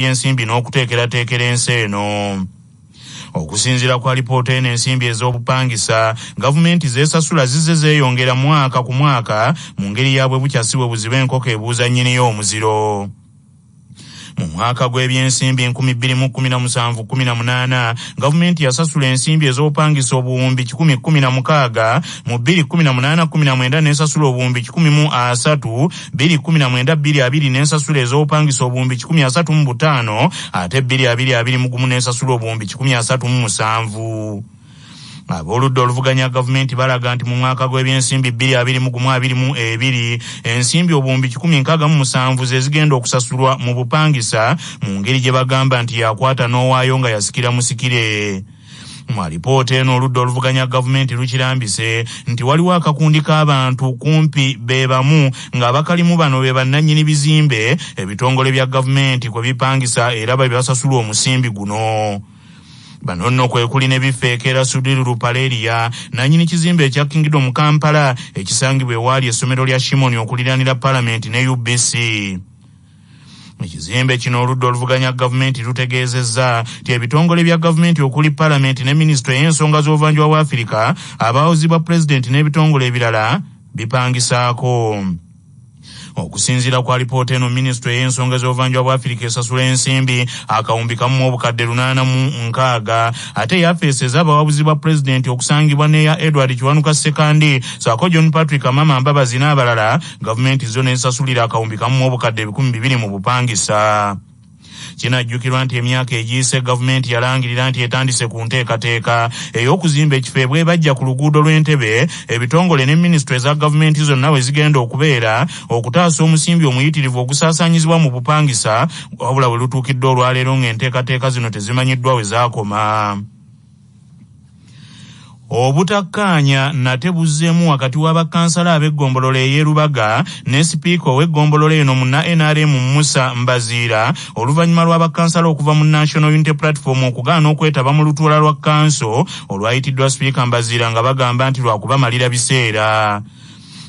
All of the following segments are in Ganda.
y'ensimbi n'okuteekerateekera ensi eno. Okusinziira kwa lipoota eno ensimbi ez'obupangisa gavumenti zeesasula zizze zeeyongera mwaka ku mwaka mu ngeri ya bwe bukyasi bwe buziba enkoko ebuuza nnyiniyo omuziro. Mu mwaka gw'ebyensimbi 2017-18 gavumenti yasasula ensimbi ez'obupangisa obuwumbi 116, mu 2018-19 n'esasula obuwumbi 103, 2019-2020 n'esasula ez'obupangisa obuwumbi 135, ate 2021 n'esasula obuwumbi 137. Aboludde oluvuganya gavumenti balaga nti mu mwaka gw'ebyensimbi 2021-2022 ensimbi obuwumbi 167 ze zigenda okusasulwa mu bupangisa mu ngeri gye bagamba nti yakwata n'owaayo nga yasikira musikire. Mu alipoota eno oludde oluvuganya gavumenti lukirambise nti waliwo akakundi k'abantu kumpi be bamu ng'abakalimu bano be bannannyini bizimbe ebitongole bya gavumenti kwe bipangisa era babasasula omusimbi guno. Bano nno kwe kuli ne bifeekera Sudiru Lupaleria nannyini kizimbe ekya Kingdom mu Kampala ekisangibwa ewaali essomero lya Shimoni okuliraanira Parliament ne UBC. Ekizimbe kino oludde oluvuganya gavumenti lutegeezezza nti ebitongole bya gavumenti okuli Parliament ne Minisitule y'ensonga z'obuvanjuba bwa Afirika, abawozi ba Pulezidenti n'ebitongole ebirala bipangisaako. Okusinziira kwa lipoota eno Minisitule y'ensonga z'obuvanjuba bwa Afirika esasula ensimbi akawumbi kamu obukadde 86, ate yafeeseza abawabuzi ba Pulezidenti okusangibwa n'eya Edward Kiwanuka Ssekandi saako John Patrick Amama Mbabazi n'abalala gavumenti zo n'esasulira akawumbi kamu obukadde 200 mu bupangisa. Kinajjukirwa nti emyaka egiyise gavumenti yalangirira nti etandise ku nteekateeka ey'okuzimba ekifo bwe bajja ku luguudo lw'Entebbe ebitongole ne minisitule za gavumenti zonna we zigenda okubeera okutaasa omusimbi omuyitirivu ogusaasaanyizibwa mu bupangisa, wabula bwe lutuukidde olwaleero ng'enteekateeka zino tezimanyiddwa we zaakoma. Obutakkaanya nate buzzeemu wakati w'abakansala ab'eggombolola ey'Erubaga ne sipiika ow'eggombolola eno mu NRM Musa Mbaziira oluvannyuma lw'abakansala okuva mu National Unity Platform okugaana okwetaba mu lutuula lwa kanso olwayitiddwa sipiika Mbaziira nga bagamba nti lwakubamalira biseera.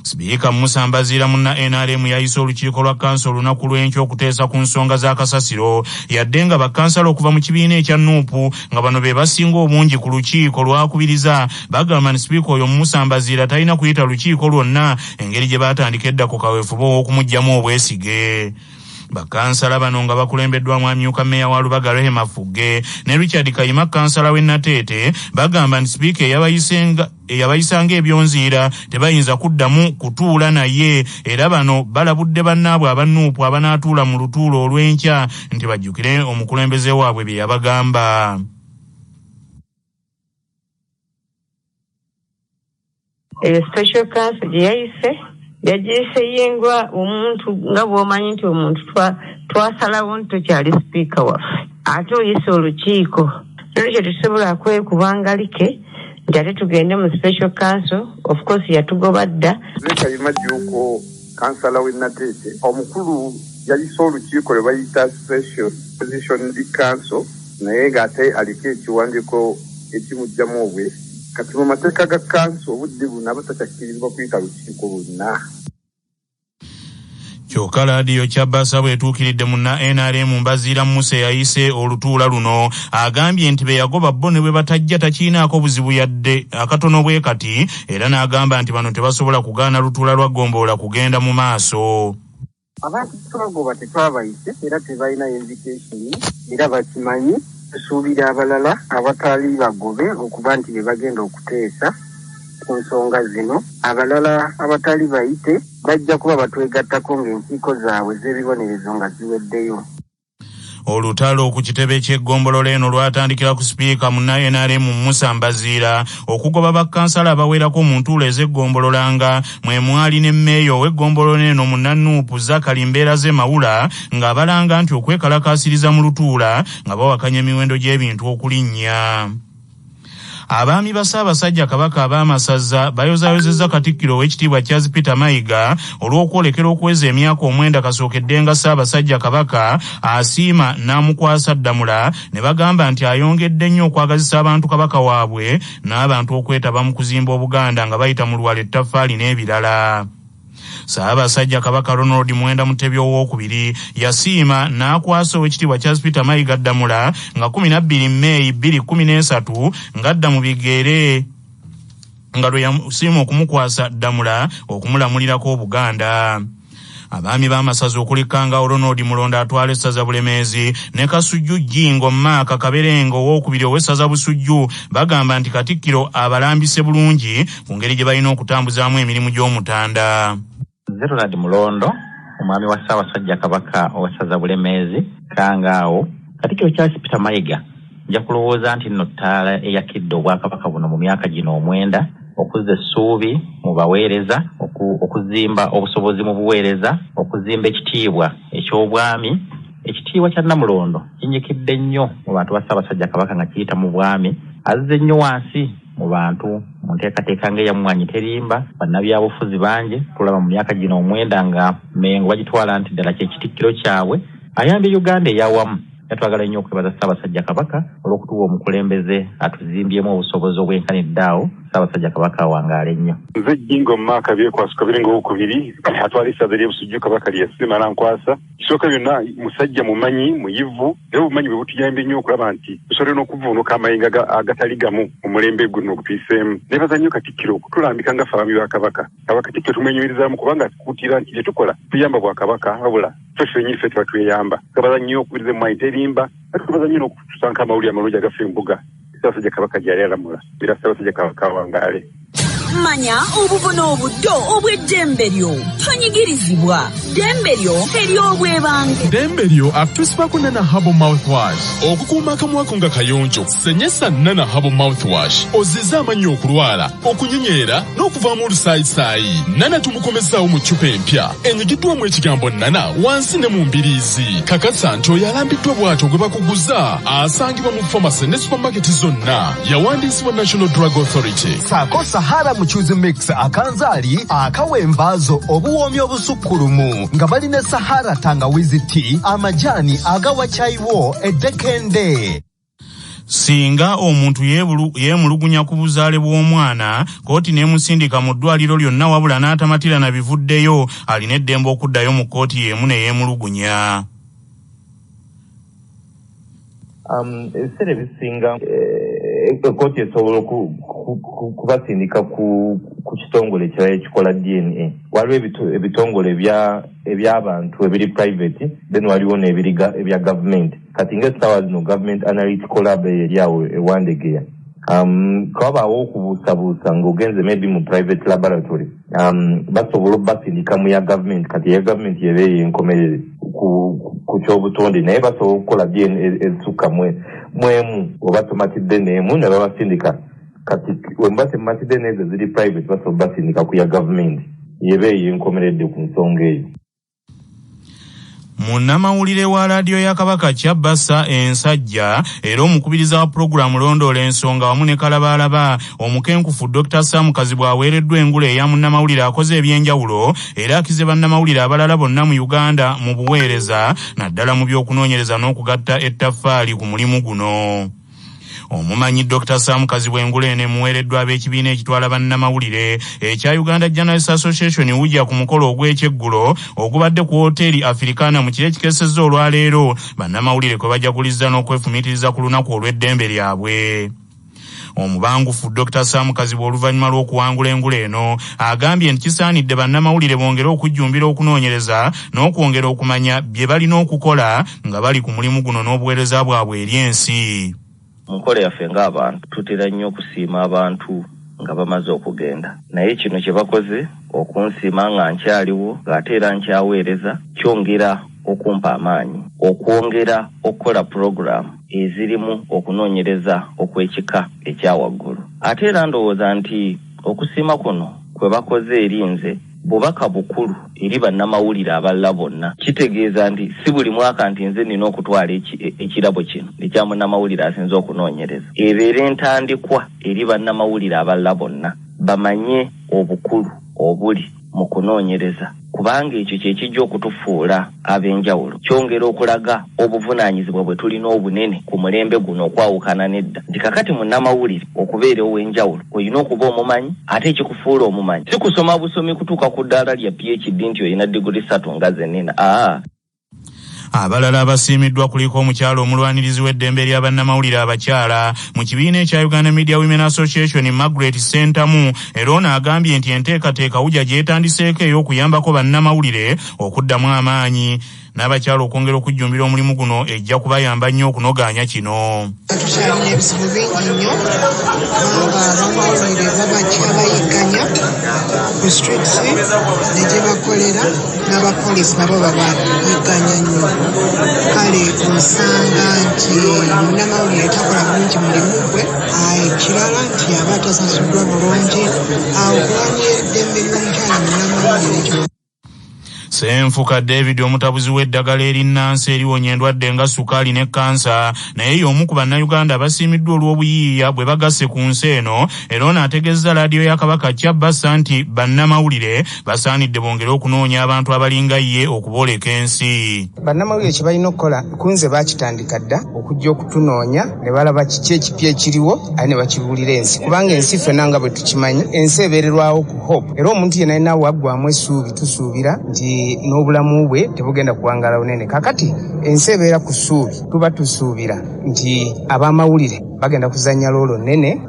Sipiika Musa Mbaziira mu NRM yayise olukiiko lwa kanso olunaku lw'enkya okuteesa ku nsonga za kasasiro yadde nga bakansala okuva mu kibiina ekya Nuupu nga bano be basinga obungi ku lukiiko lwakubiriza bagamba nti sipiika oyo Musa Mbaziira talina kuyita lukiiko lwonna engeri gye baatandika edda ku kaweefube w'okumuggyamu obwesige. Bakansala bano nga bakulembeddwamu amyuka mmeeya wa Lubaga Rehema Fugge ne Richard Kayima kansala w'e Nateete bagamba nti sipiika eyabayisanga ebyonziira tebayinza kuddamu kutuula naye era bano balabudde bannaabwe abannuupu abanaatuula mu lutuulo olw'enkya nti bajjukire omukulembeze waabwe bye yabagamba. Special Council gye yayise yagiyise yengwa omuntu nga bw'omanyi nti omuntu twasalawo nti tokyali sipiika waffe ate oyise olukiiko nolwekyo tetusobola kwekubangalike nti ate tugende mu Special Council. Of course yatugoba dda Kayima Juuko kansala w'e Nateete omukulu yayise olukiiko lwe bayita Special Position Council naye ng'ate aliko ekiwandiiko ekimuggyamu obwesi. Kati mu mateeka ga kanso obudde buno abatakakkirizibwa kuyita lukiiko lwonna. Kyokka laadiyo Kyabasa bwetuukiridde mu NRM Mbaziira Musa yayise olutuula luno agambye nti be yagoba bo ne bwe batajja takiinaako buzibu yadde akatono bwe kati era n'agamba nti bano tebasobola kugaana lutuula lwa Ggombolola kugenda mu maaso. Abantu twagoba tetwabayise era tebalina invitation era bakimanyi. Tusuubira abalala abataali bagobe okuba nti be bagenda okuteesa ku nsonga zino. Abalala abataali bayite bajja kuba batwegattako ng'enkiiko zaabwe z'ebibonerezo nga ziweddeyo. Olutalo ku kitebe ky'eggombolola eno lwatandikira ku sipiika mu NRM Musa Mbaziira okugoba bakansala abawerako mu ntuulo ez'eggombolola nga mwe mwali ne mmeeyo w'eggombolola eno mu Nanuupu Zakali Mbeeraze Mawula ng'abalanga nti okwekalakaasiriza mu lutuula nga bawakanya emiwendo gy'ebintu okulinnya. Abaami ba Ssaabasajja Kabaka ab'amasaza bayozaayozezza Katikkiro ow'ekitiibwa Charles Peter Mayiga olw'okwolekera okuweza emyaka 9 kasookedde nga Ssaabasajja Kabaka asiima n'amukwasa Ddamula ne bagamba nti ayongedde nnyo okwagazisa abantu Kabaka waabwe n'abantu okwetaba mu kuzimba Obuganda nga bayita mu Luwalo ettaffaali n'ebirala. Ssaabasajja Kabaka Ronald Muwenda Mutebi owookubiri yasiima n'akwasa Oweekitiibwa Charles Peter Mayiga Ddamula nga 12 Mmeeyi 2013 ng'adda mu bigere nga lwe yasiima okumukwasa Ddamula okumulamulirako Obuganda. Abaami b'amasaza okuli Kanga Ronald Mulonda atwala essaza Bulemeezi ne Kasujju Jingo Maaka Kaberengo owookubiri ow'essaza Busujju bagamba nti Katikkiro abalambise bulungi ku ngeri gye balina okutambuzaamu emirimu gy'Omutanda. Ronald Mulondo omwami wa Ssaabasajja Kabaka ow'essaza Bulemeezi Kangaawo Katikkiro Charles Peter Mayiga nja kulowooza nti nno ttaala eyakidde Obwakabaka buno mu myaka gino 9 okuzza essuubi mu baweereza okuzimba obusobozi mu buweereza okuzimba ekitiibwa eky'obwami. Ekitiibwa kya Namulondo kinyikidde nnyo mu bantu ba Ssaabasajja Kabaka nga kiyita mu bwami, azze nnyo wansi mu bantu mu nteekateeka ng'eyamwanyi terimba. Bannabyabufuzi bangi tulaba mu myaka gino 9 nga Mengo bagitwala nti ddala kyekitikkiro kyabwe. Ayambye Uganda eyawamu. Yatwagala nnyo okwebaza Ssaabasajja Kabaka olw'okutuwa omukulembeze atuzimbyemu obusobozi obwenkaniddaawo. Ssaabasajja Kabaka awangaale nnyo. Nze Jingo Maaka byekwaso Kaberengo owookubiri atwala essaza ly'Ebusujju Kabaka lyasiima n'ankwasa. Kisooka byonna musajja mumanyi muyivu era obumanyi bwe butuyambye nnyo okulaba nti tusobole n'okuvvuunuka amayinga agatali gamu mu mulembe guno ogutuyiseemu. Neebaza nnyo Katikkiro okutulambika nga ffe abaami ba Kabaka. Katikkiro tumwenyumirizaamu kubanga tukuutira nti bye tukola tuyamba Bwakabaka wabula ffe ffennyini ffe tebatweyamba. Tubaza nnyo okubiriza mu terimba ate tubaza nnyo n'okutusanka amawulire amalungi agaffe embuga. Ssaabasajja Kabaka gy'ali alamula era Ssaabasajja Kabaka awangaale. Manya obubono obuddo obw'eddembe lyo tonyigirizibwa. Ddembe lyo ery'obwebange. Ddembe lyo akutusibako Nana Herbal Mouthwash okukuuma akamwa ko nga kayonjo. Senyesa Nana Herbal Mouthwash ozize amannyo okulwala, okunyonyeera n'okuvaamu olusaayisaayi. Nana tumukomezaawo mu ccupa empya enyigiddwamu ekigambo Nana wansi ne mu mbiriizi. Kakasa nti oyo alambiddwa bw'atyo gwe bakuguza asangibwa mu famasi ne supamaketi zonna. Yawandiisibwa National Drug Authority. Saako Sahara Muchuzi Mix akanzaali akawembaazo obuwoomi obusukkulumu nga balina Sahara tangawizi tea amajaani agawa chaiwo eddekende. Singa omuntu yeemulugunya ku buzaale bw'omwana kooti n'emusindika mu ddwaliro lyonna wabula n'atamatira na bivuddeyo alina eddembe okuddayo mu kooti y'emu ne yeemulugunya. Ebisere bisinga kooti esobola kubasindika ku kitongole ekirala ekikola DNA. Waliwo ebitongole eby'abantu ebiri private, then waliwo ebya government. Kati ng'essaawa zino government analytical lab eryawo ewandegeya. Kabaawo okubuusabuusa ng'ogenze maybe mu private laboratory. Basobola basindika mu ya government, kati eya government yeba enkomerere ku ky'obutonde naye basobola okukola DNA ezisukka mwemu oba tomatidde n'emu ne babasindika. Kati wemba tematidde n'ezo ziri private basobola basindika ku ya government yeba enkomeredde ku nsonga eyo. Munnamawulire wa laadiyo ya Kabaka Kyabbasa ensajja era omukubiriza wa pulogulaamu Londoola ensonga wamu ne Kalabalaba omukenkufu Dr. Sam Kazibwe aweereddwa engule eya munnamawulire akoze ebyenjawulo era akize bannamawulire abalala bonna mu Uganda mu buweereza naddala mu by'okunoonyereza n'okugatta ettaffaali ku mulimu guno. Omumanyi Dr. Sam Kazibwe engule ne muweereddwa ab'ekibiina ekitwala bannamawulire ekya Uganda Journalists Association wujja ku mukolo ogw'ekyeggulo ogubadde ku hoteeri Africana mu kiro ekikesezza olwaleero bannamawulire kwe bajaguliza n'okwefumiitiriza ku lunaku olw'eddembe lyabwe. Omubangufu Dr. Sam Kazibwe oluvannyuma lw'okuwangula engule eno agambye nti kisaanidde bannamawulire bongere okujjumbira okunoonyereza n'okwongera okumanya bye balina okukola nga bali ku mulimu guno n'obuweereza bwabwe eri ensi. Mukole yaffe ng'abantu tutera nnyo okusiima abantu nga bamaze okugenda, naye kino kye bakoze okunsiima nga nkyaliwo ng'ate era nkyaweereza kyongera okumpa amaanyi okwongera okukola puroguramu ezirimu okunoonyereza okw'ekika ekyawaggulu. Ate era ndowooza nti okusiima kuno kwe bakoze eri nze bubaka bukulu eri bannamawulire abalala bonna. Kitegeeza nti si buli mwaka nti nze nina okutwala ekirabo kino ekya munnamawulire asinze okunoonyereza. Ebeera entandikwa eri bannamawulire abalala bonna bamanye obukulu obuli mu kunoonyereza kubanga ekyo kye kijja okutufuula ab'enjawulo. Kyongera okulaga obuvunaanyizibwa bwe tulina obunene ku mulembe guno okwawukana nedda. Nti kakati munnamawulire okubeera ow'enjawulo olina okuba omumanyi, ate ekikufuula omumanyi si kusoma busomi kutuuka ku ddaala lya PhD nti olina diguli 3 nga zenena. Abalala abasiimiddwa kuliko omukyalo omulwanirizi w'eddembe lya bannamawulire abakyala mu kibiina ekya Uganda Media Women Association Margaret Sentamu era ono agambye nti enteekateeka wujja gyetandiseeko ey'okuyambako bannamawulire okuddamu amaanyi n'abakyala okwongera okujjumbira omulimu guno ejja kubayamba nnyo okunogaanya kino. Tukyalina ebizibu bingi nnyo abamawulire babakyabayigganya ku streets ne gye bakolera n'abapoliisi nabo babayigganya nnyo. Kale osanga nti munnamawulire takola bulungi mulimu gwe, ekirala nti aba tasasuddwa bulungi. Okulwanyisa eddembe ly'omukyala munnamawulire Senfuka David omutabuzi w'eddagala erinnansi eriwonya endwadde nga sukaali ne kansa naye y'omu ku bannayuganda abasiimiddwa olw'obuyiiya bwe bagasse ku nsi eno era ono ategeeza laadiyo ya Kabaka Kyabassa nti bannamawulire basaanidde bongere okunoonya abantu abalinga ye okubooleka ensi. Bannamawulire kye balina okukola kunze baakitandika dda okujja okutunoonya ne balaba kiki ekipya ekiriwo ate ne bakibuulira ensi kubanga ensi ffenna nga bwe tukimanyi ensi ebeererwawo ku hope era omuntu yenna alina waggwamu essuubi tusuubira nti n'obulamu bwe tebugenda kuwangala bunene. Kakati ensi ebeera ku ssuubi tuba tusuubira nti ab'amawulire bagenda kuzannya loolo nnene.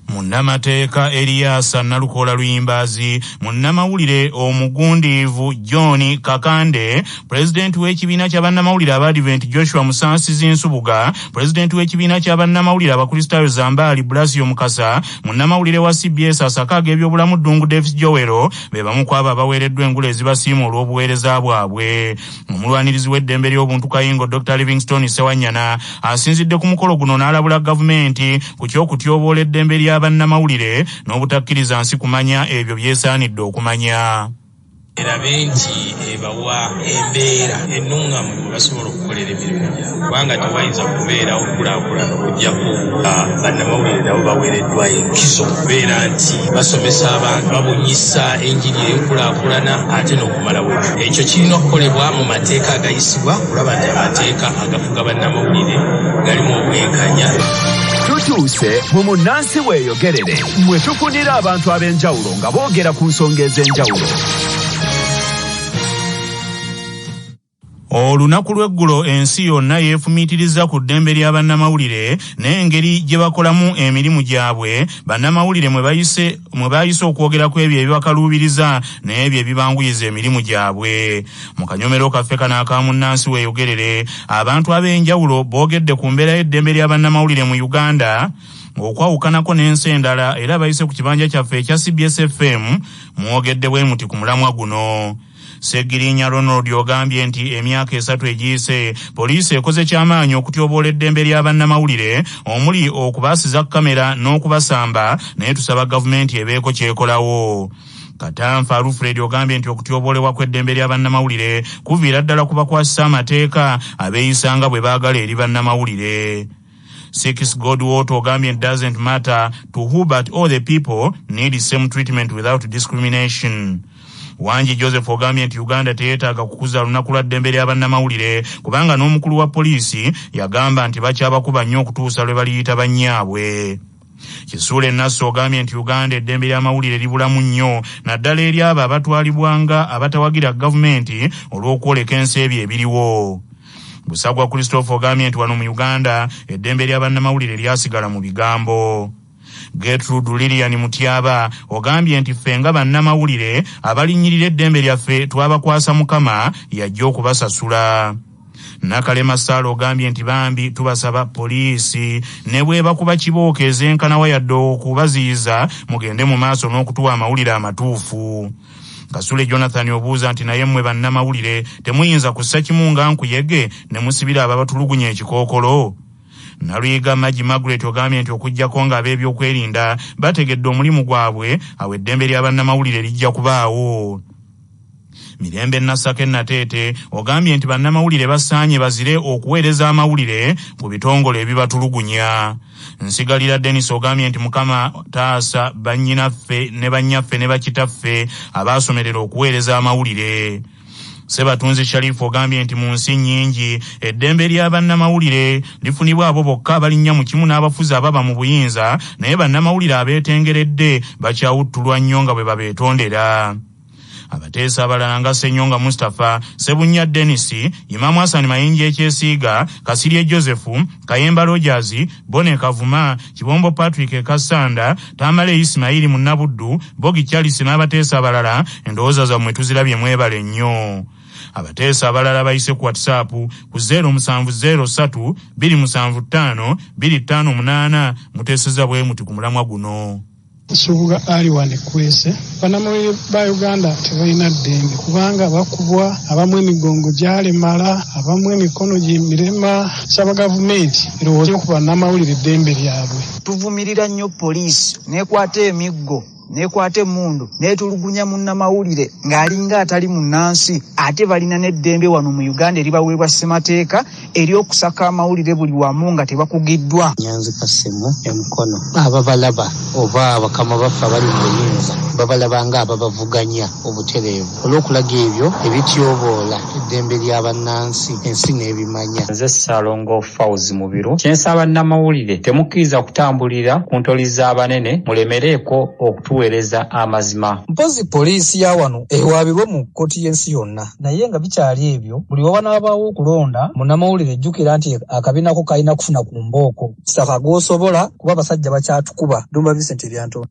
Munnamateeka Eriasa Nalukoola Luyimbazi, munnamawulire omugundiivu John Kakande, pulezidenti w'ekibiina kya bannamawulire Abadiventi Joshua Musansizi Nsubuga, pulezidenti w'ekibiina kya bannamawulire Abakristaayo Zambaali Blasio Mukasa, munnamawulire wa CBS Asakaaga ebyobulamu Ddungu Davis Jowero be bamu ku abo abaweereddwa engule ezibasiima olw'obuweereza bwabwe. Omulwanirizi w'eddembe ly'obuntu Kayingo Dr. Livingstone Sewanyana asinzidde ku mukolo guno n'alabula gavumenti ku ky'okutyoboola eddembe lya bannamawulire n'obutakkiriza nsi kumanya ebyo byesaanidde okumanya. Erabe nti ebawa embeera ennungamu mwe basobola okukolera emirimu gyabwe kubanga tewayinza kubeera okulaakulana okuggyako bannamawulire nabo baweereddwa enkizo okubeera nti basomesa abantu babunyisa enjiri ey'enkulaakulana ate n'okumalawo ekyo kirina okukolebwa mu mateeka agayisibwa kulaba nti amateeka agafuga bannamawulire galimu obwenkanya. Tutuuse mu munnansi weeyogerere mwe tufunira abantu ab'enjawulo nga boogera ku nsonga ez'enjawulo. Olunaku lw'eggulo ensi yonna yeefumiitiriza ku ddembe lya bannamawulire n'engeri gye bakolamu emirimu gyabwe bannamawulire mwe bayise okwogera ku ebyo ebibakaluubiriza n'ebyo ebibanguyiza emirimu gyabwe. Mu kanyomero kaffe kano aka munnansi weeyogerere abantu ab'enjawulo boogedde ku mbeera y'eddembe lya bannamawulire mu Uganda okwawukanako n'ensi endala era bayise ku kibanja kyaffe ekya CBS FM mwogedde bwe muti ku mulamwa guno. Segirinya Ronald ogambye nti emyaka 3 egiyise poliisi ekoze kyamaanyi okutyoboola eddembe lya bannamawulire omuli okubaasiza kamera n'okubasamba naye tusaba gavumenti ebeeko kyekolawo. Katanfa Alfred ogambye nti okutyoboolebwa kw'eddembe lya bannamawulire kuviira ddala kubakwasisa amateeka abeeyisanga bwe baagala eri bannamawulire. Six Godwater ogambye it doesn't matter to who but all the people need the same treatment without discrimination. Wanji Joseph ogambye nti Uganda teyeetaaga kukuza lunaku lwa ddembe lya bannamawulire kubanga n'omukulu wa poliisi yagamba nti bakyabakuba nnyo okutuusa lwe baliyita bannyaabwe. Kisuule Nasso ogambye nti Uganda eddembe ly'amawulire libulamu nnyo naddala eri abo abatwalibwanga abatawagira gavumenti olw'okwoleka ensi ebyo ebiriwo. Busagwa Christopher ogambye nti wano mu Uganda eddembe lya bannamawulire lyasigala mu bigambo. Gertrude Lilian Mutyaba ogambye nti ffe nga bannamawulire abalinnyirira eddembe lyaffe twabakwasa Mukama yajja okubasasula. Nakalema Sala ogambye nti bambi tubasaba poliisi ne bweba kuba kibooka ezenkanawa yadde okubaziyiza mugende mu maaso n'okutuwa amawulire amatuufu. Kasule Jonathan obuuza nti naye mmwe bannamawulire temuyinza kussa kimu nga nkuyege ne musibira ababatulugunya ekikookolo. Naluyiga Magi Margaret ogambye nti okuggyako nga ab'ebyokwerinda bategedde omulimu gwabwe awo eddembe lya bannamawulire lijja kubaawo. Mirembe Nasake Natete ogambye nti bannamawulire basaanye bazire okuweereza amawulire ku bitongole ebibatulugunya. Nsigalira Dennis ogambye nti Mukama taasa bannyinaffe ne bannyaffe ne bakitaffe abaasomerera okuweereza amawulire. Sebatunzi Sharifu ogambye nti mu nsi nnyingi eddembe ly'abannamawulire lifunibwa abo bokka abalinnya mu kimu n'abafuzi ababa mu buyinza, naye bannamawulire abeetengeredde bakyawuttulwa nnyo nga bwe babeetondera. Abateesa abalala nga Ssenyonga Mustapha, Sebunya Dennis, Imamu Hassan Mayinji Ekyesiiga, Kasirye Joseph, Kayemba Rogers, Bone Kavuma, Kibombo Patrick Kasanda, Tamale Ismaili Munnabuddu, Bogi Charles n'abateesa abalala endowooza zammwe tuzirabye mwebale nnyo. Abateesa abalala bayise ku WhatsApp ku 0703 275 258 muteeseza bwe muti ku mulamwa guno. Subuga aliwane kwese bannamawulire ba Uganda tebalina ddembe kubanga bakubwa, abamu emigongo gyalemala, abamu emikono gimirema. Saba gavumenti erowooze ku bannamawulire eddembe lyabwe. Tuvumirira nnyo poliisi nekwata emiggo nekwata emmundu netulugunya munnamawulire ng'alinga atali munnansi, ate balina n'eddembe wano mu Uganda eribaweebwa ssemateeka ery'okusaka amawulire buli wamu nga tebakugiddwa. Nyanzi Kasemu Emukono ababalaba oba abakama baffe abali mu buyinza babalaba nga ababavuganya obutereevu olw'okulaga ebyo ebityoboola eddembe ly'abannansi ensi n'ebimanya. Nze Ssalongo Fawzi Mubiru kyensaba bannamawulire temukkiriza kutambulira ku ntoli z'abanene, mulemereeko okutuweereza amazima. Mpozi poliisi ya wano ewaabirwe mu kkooti y'ensi yonna, naye nga bikyali ebyo buli wabanaabawo okulonda munnamawulire ejjukira nti akabiina ko kalina kufuna ku mbooko. Saka gw'osobola kuba abasajja bakyatukuba. Dumba Vincent Lyanto.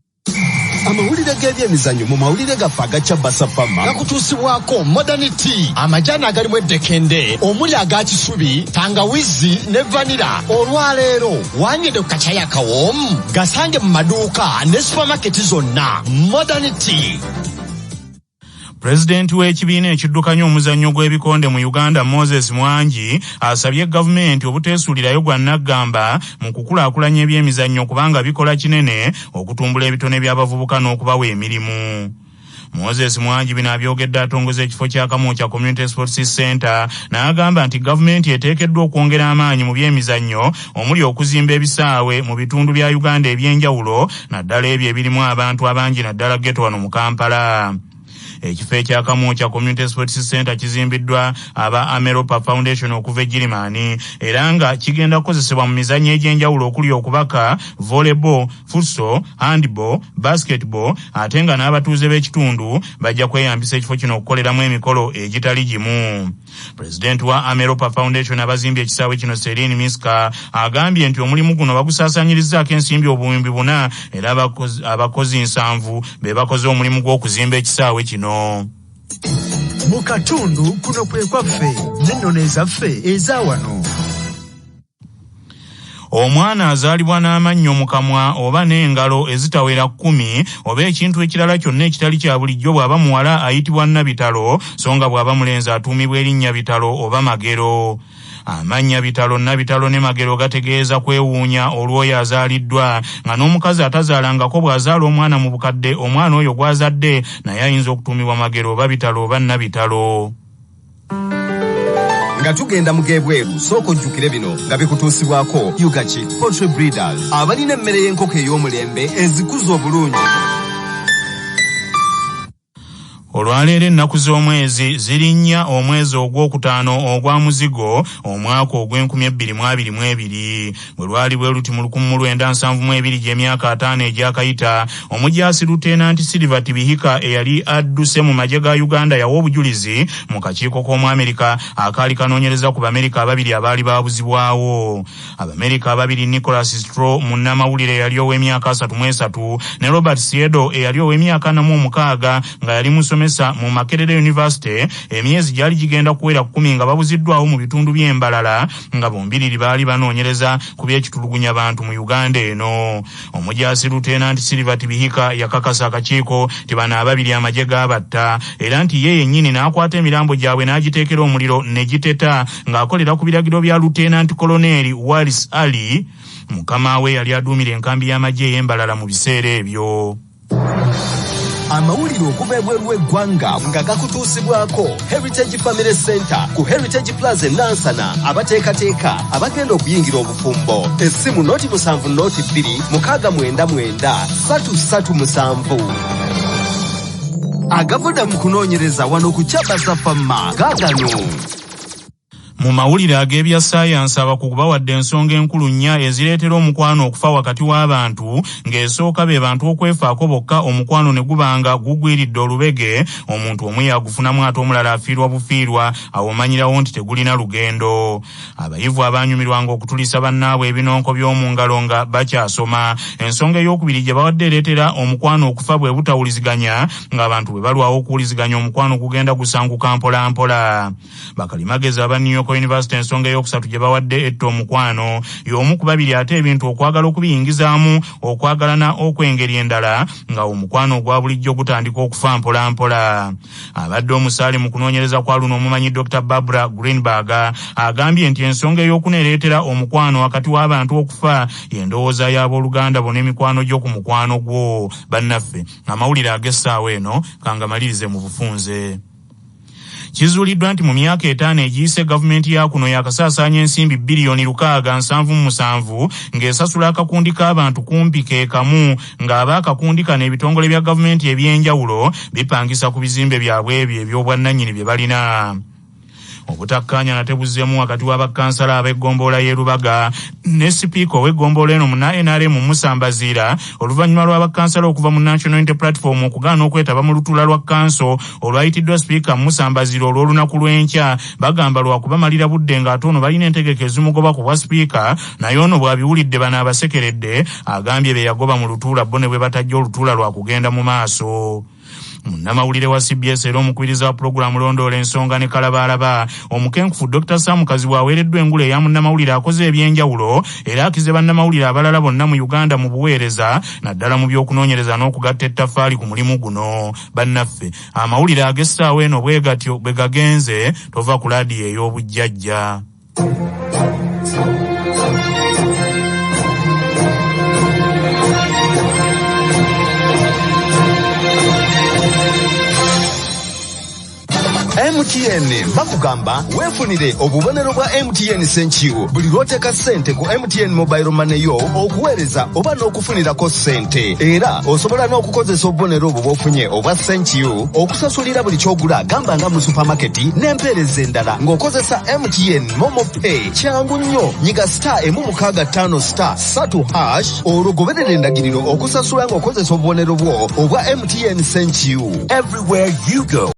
Amawulire g'ebyemizannyo mu mawulire gaffe agakya basapama gakutuusibwako modernity, amajaani agalimu eddekende omuli aga kisubi, tangawizi ne vanira. Olwaleero wanyede ku kacayi akawoomu gasange mu maduuka ne supamaketi zonna. Modernity. Pulezidenti w'ekibiina ekiddukanya omuzannyo gw'ebikonde mu Uganda Moses Mwangi asabye gavumenti obuteesuulirayo gwa naggamba mu kukulaakulanya ebyemizannyo kubanga bikola kinene okutumbula ebitone by'abavubuka n'okubawa emirimu. Moses Mwangi bino abyogedde atongoza ekifo kya Kamwokya Community Sports Center n'agamba nti gavumenti eteekeddwa okwongera amaanyi mu byemizannyo omuli okuzimba ebisaawe mu bitundu bya Uganda eby'enjawulo naddala ebyo ebirimu abantu abangi naddala ghetto wano mu Kampala. Ekifo ekya Kamwokya Community Sports Center kizimbiddwa aba Ameropa Foundation okuva e Girimani era nga kigenda kukozesebwa mu mizannyo egy'enjawulo okuli okubaka, volleyball, futsal, handball, basketball, ate nga n'abatuuze b'ekitundu bajja kweyambisa ekifo kino okukoleramu emikolo egitali gimu. Pulezidenti wa Ameropa Foundation abazimbye ekisaawe kino Serene Miska agambye nti omulimu guno bagusaasaanyirizaako ensimbi obuwumbi 4 era abakozi 7 be bakoze omulimu gw'okuzimba ekisaawe kino. Mu katundu kuno kwe kwaffe n'ennono ezaffe eza wano. Omwana azaalibwa n'amannyo mu kamwa oba n'engalo ezitawera 10 oba ekintu ekirala kyonna ekitali kya bulijjo bw'aba muwala ayitibwa nnabitalo, so nga bw'aba mulenzi atuumibwa erinnya bitalo oba magero. Amannya bitalo, nnabitalo ne magero gategeeza kwewuunya olw'oyo azaaliddwa, nga n'omukazi atazaalangako bw'azaala omwana mu bukadde omwana oyo gw'azadde naye ayinza okutuumibwa magero oba bitalo oba nnabitalo. Nga tugenda mu gebweru sooka ojjukire bino nga bikutuusibwako Yugachi Poultry Breeders abalina emmere y'enkoko ey'omulembe ezikuza obulungi. Olwaleero ennaku z'omwezi zirinnya omwezi ogwokutaano ogwa muzigo omwaka ogw'2022 bwe lwali bwe luti mu 1972 gy'emyaka 5 egyakayita. Omujaasi Lutenanti Silver Tibihika eyali adduse mu magye ga Uganda yawa obujulizi mu kakiiko k'Omuamerika akaali kanoonyereza ku Bamerika ababiri abaali baabuzibwawo. Abamerika ababiri Nicholas Stroh munnamawulire eyali ow'emyaka 33 ne Robert Siedo eyali ow'emyaka 46 nga yali musomesa mu Makerere University emyezi gyali gigenda kuwera 10 nga babuziddwawo mu bitundu by'embalala nga bombiriri baali banoonyereza ku by'ekitulugunya bantu mu Uganda eno. Omujaasi Lutenanti Silver Tibihika yakakasa akakiiko nti bano ababiri amagye gaabatta era nti ye yennyini n'akwata emirambo gyabwe n'agiteekera omuliro ne giteta ng'akolera ku biragiro bya Lutenanti Koloneli Wallace Ali, mukama we yali aduumira enkambi y'amagye ey'embalala mu biseera ebyo. amawulire okuva ebweru w'eggwanga nga gakutuusibwako Heritage Family Center ku Heritage Plaza Nansana abateekateeka abagenda okuyingira obufumbo. Essimu noti 7 noti 2 699 337. Agavuda mu kunoonyereza wano ku Kyabasa Famma gaagano. Mu mawulire ag'ebya saayansi abakugu bawadde ensonga enkulu nnya ezireetera omukwano okufa wakati w'abantu, ng'esooka be bantu okwefaako bokka omukwano ne gubanga gugwiridde olubege, omuntu omu yagufunamu ate omulala afiirwa bufiirwa, awo omanyirawo nti tegulina lugendo. Abayivu abanyumirwanga okutulisa bannaabwe ebinonko by'omu ngalo nga bakyasoma. Ensonga ey'okubiri gye bawadde ereetera omukwano okufa bwe butawuliziganya, ng'abantu bwe balwawo okuwuliziganya omukwano gugenda gusanguka mpola mpola. Bakalimagezi aba New York University ensonga eyokusatu gye bawadde etta omukwano y'omu ku babiri ate ebintu okwagala okubiyingizaamu okwagalana okw'engeri endala nga omukwano ogwa bulijjo gutandika okufa mpola mpola. Abadde omusaale mu kunoonyereza kwa luno omumanyi Dr. Barbara Greenberg agambye nti ensonga ey'okuneereetera omukwano wakati w'abantu okufa y'endowooza y'abooluganda bona emikwano gy'oku mukwano gwo. Bannaffe, amawulire ag'essaawa eno kangamalirize mu bufunze. Kizuuliddwa nti mu myaka 5 egiyise gavumenti ya kuno yakasaasaanya ensimbi bilioni 677 ng'esasula akakundi k'abantu kumpi ke kamu, ng'abaakakundi kano ebitongole bya gavumenti eby'enjawulo bipangisa ku bizimbe byabwe ebyo eby'obwannannyini bye balina. Obutakkaanya natebuzeemu wakati w'abakansala ab'eggombolola y'e Lubaga ne sipiika ow'eggombolola eno mu NRM Musa Mbaziira oluvannyuma lw'abakansala okuva mu National Unity Platform okugaana okwetaba mu lutuula lwa kanso olwayitiddwa sipiika Musa Mbaziira olw'olunaku lw'enkya, bagamba lwakubamalira budde ng'ate ono balina entegeka ezimugoba ku bwa sipiika, naye ono bw'abiwulidde bano abasekeredde agambye be yagoba mu lutuula bo ne bwe batajja olutuula lwa kugenda mu maaso. Munnamawulire wa CBS era omukubiriza wa pulogulaamu Londoola ensonga ne Kalabalaba, omukenkufu Dr. Sam Kazibu aweereddwa engule eya munnamawulire akoze eby'enjawulo era akize bannamawulire abalala bonna mu Uganda mu buweereza naddala mu by'okunoonyereza n'okugatta ettaffaali ku mulimu guno. Bannaffe, amawulire ag'essaawa eno bwe gatyo bwe gagenze, tova ku laadiyo ey'obujjajja. MTN bakugamba weefunire obubonero bwa MTN Senchiu buli lw'oteeka ssente ku MTN Mobile Money yo okuweereza oba n'okufunirako ssente, era osobola n'okukozesa obubonero obwo bw'ofunye obwa Senchiu okusasulira buli ky'ogula, gamba nga mu supamaketi n'empeereza endala ng'okozesa MTN Momo Pay. Kyangu nnyo, nyiga *155*3 olwo goberera endagiriro okusasula ng'okozesa obubonero bwo obwa MTN Senchiu. Everywhere you go,